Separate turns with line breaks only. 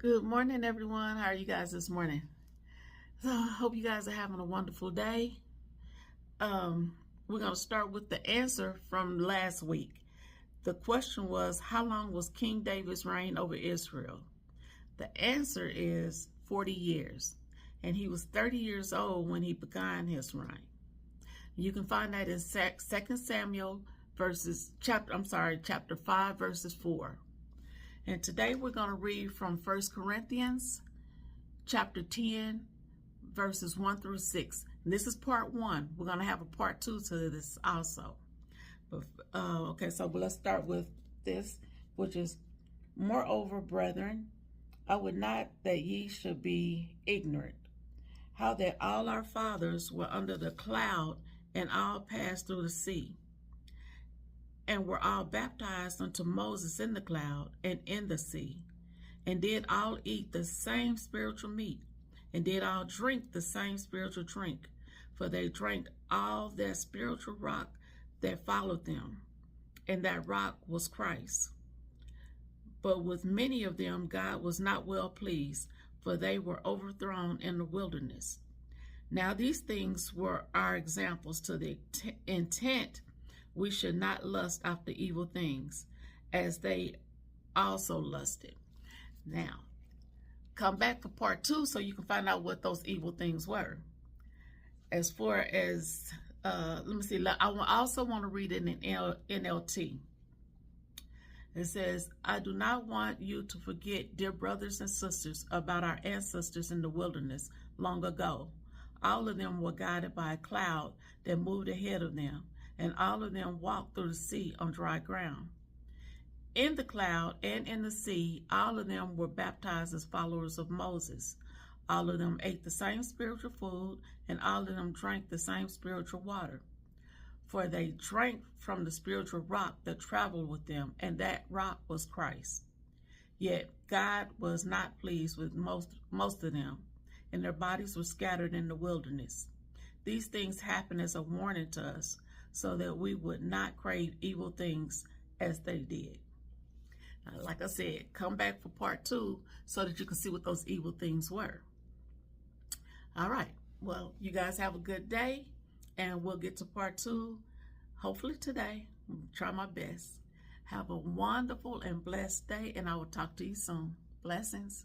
Good morning, everyone. How are you guys this morning? So I hope you guys are having a wonderful day. We're going to start with the answer from last week. The question was, how long was King David's reign over Israel? The answer is 40 years. And he was 30 years old when he began his reign. You can find that in 2 Samuel chapter 5, verses 4. And today we're going to read from 1 Corinthians chapter 10, verses 1 through 6. And this is part 1. We're going to have a part 2 to this also. But so let's start with this, which is, moreover, brethren, I would not that ye should be ignorant, how that all our fathers were under the cloud, and all passed through the sea, and were all baptized unto Moses in the cloud and in the sea, and did all eat the same spiritual meat, and did all drink the same spiritual drink, for they drank all that spiritual rock that followed them, and that rock was Christ. But with many of them God was not well pleased, for they were overthrown in the wilderness. Now these things were our examples, to the intent we should not lust after evil things, as they also lusted. Now, come back for part 2 so you can find out what those evil things were. As far as, let me see, I also want to read it in NLT. It says, I do not want you to forget, dear brothers and sisters, about our ancestors in the wilderness long ago. All of them were guided by a cloud that moved ahead of them, and all of them walked through the sea on dry ground. In the cloud and in the sea, all of them were baptized as followers of Moses. All of them ate the same spiritual food, and all of them drank the same spiritual water. For they drank from the spiritual rock that traveled with them, and that rock was Christ. Yet God was not pleased with most of them, and their bodies were scattered in the wilderness. These things happened as a warning to us, so that we would not crave evil things as they did. Now, like I said, come back for part 2 so that you can see what those evil things were. All right. Well, you guys have a good day, and we'll get to part 2 hopefully today. I'll try my best. Have a wonderful and blessed day, and I will talk to you soon. Blessings.